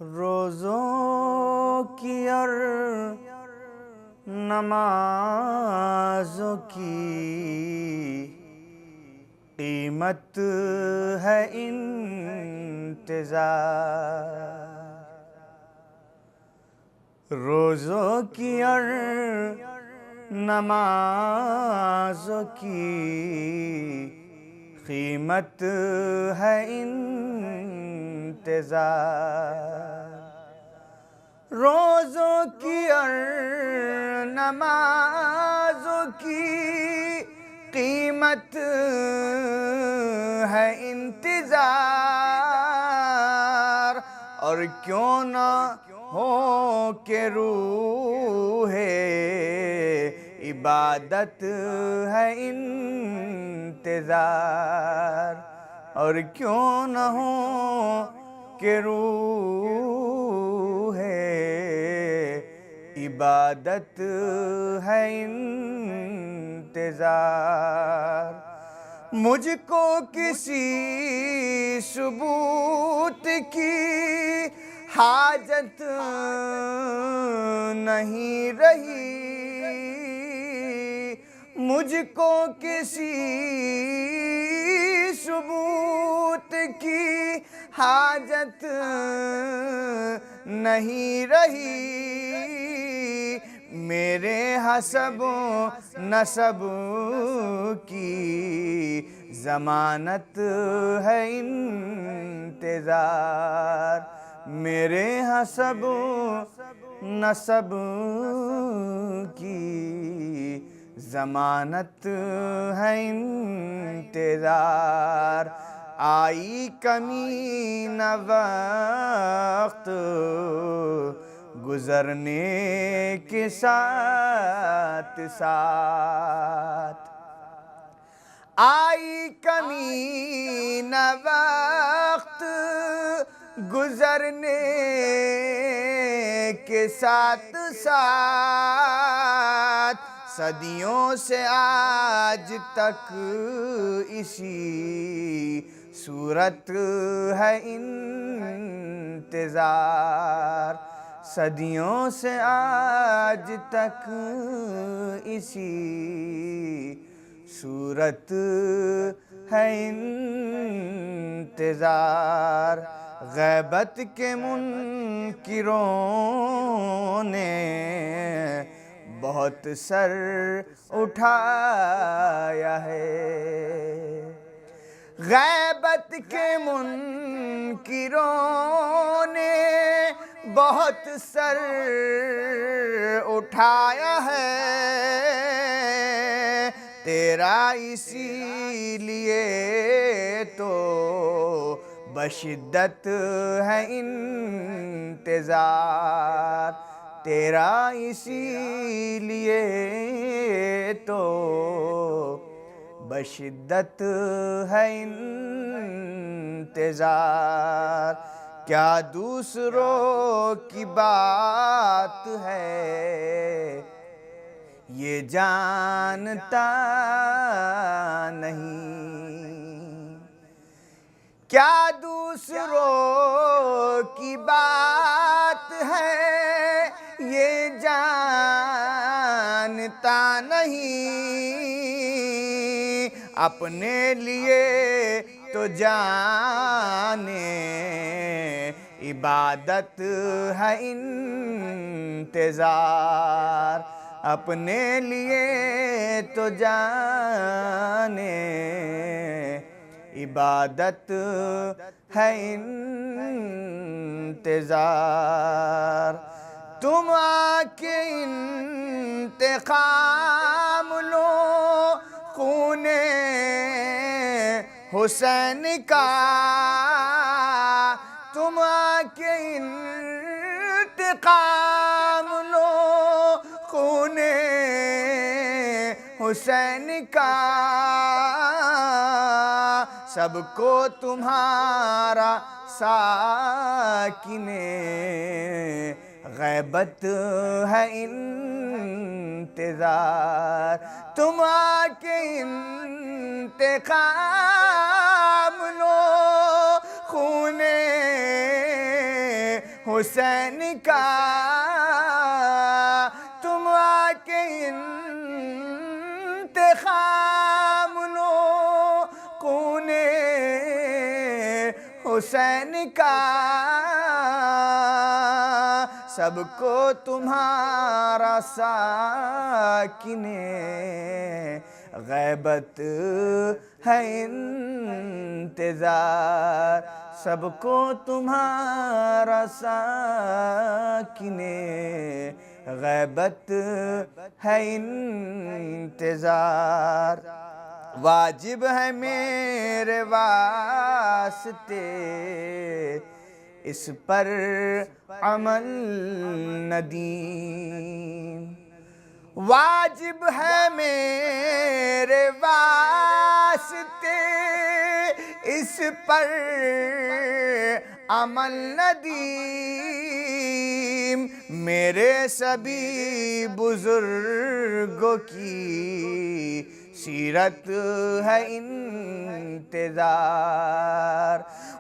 روزوں کی اور نمازوں کی قیمت ہے انتظار، روزوں کی اور نمازوں کی قیمت ہے انتظار، روزوں کی اور نمازوں کی قیمت ہے انتظار، اور کیوں نہ ہو کہ روح عبادت ہے انتظار، اور کیوں نہ ہو کہ روح عبادت ہے انتظار، مجھ کو کسی ثبوت کی حاجت نہیں رہی، مجھ کو کسی ثبوت کی حاجت نہیں رہی، میرے حسب و نسب کی ضمانت ہے انتظار، میرے حسب و نسب کی ضمانت ہے انتظار، آئی کمی نہ وقت گزرنے کے ساتھ ساتھ، آئی کمی نہ وقت گزرنے کے ساتھ ساتھ، صدیوں سے آج تک اسی صورت ہے انتظار، صدیوں سے آج تک اسی صورت ہے انتظار، غیبت کے منکروں نے بہت سر اٹھایا ہے، غیبت کے منکروں نے بہت سر اٹھایا ہے، تیرا اسی لیے تو بشدت ہے انتظار، تیرا اسی لیے تو بشدت ہے انتظار، کیا دوسروں کی بات ہے یہ جانتا نہیں، کیا دوسروں کی بات ہے یہ جانتا نہیں، اپنے لیے تو جانے عبادت ہے انتظار، اپنے لیے تو جانے عبادت ہے انتظار، تم آ کے انتقام لو خون حسین کا، تم آ کے انتقام لو خون حسین کا، سب کو تمہارا ساکن غیبت ہے انتظار، تم آ کے انتقام لو خون حسین کا، تم آ کے انتقام لو خون حسین کا، سب کو تمہارا ساکن غیبت ہے انتظار، سب کو تمہارا ساکن غیبت ہے انتظار، واجب ہے میرے واسطے اس پر عمل ندیم، واجب ہے میرے واسطے اس پر عمل ندیم، میرے سبھی بزرگوں کی سیرت ہے انتظار،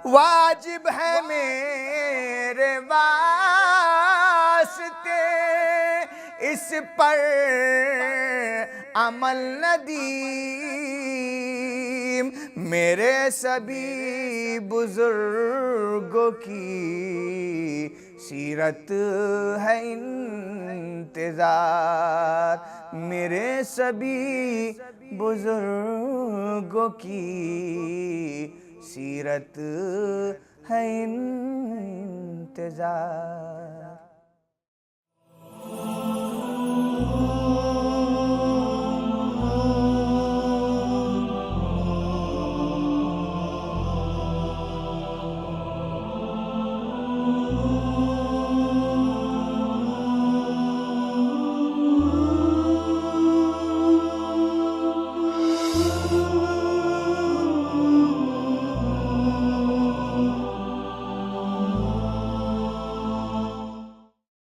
واجب ہے میرے واسطے اس پر عمل ندیم، میرے سبھی بزرگوں کی سیرت ہے انتظار، میرے سبھی بزرگوں کی سیرت ہے انتظار۔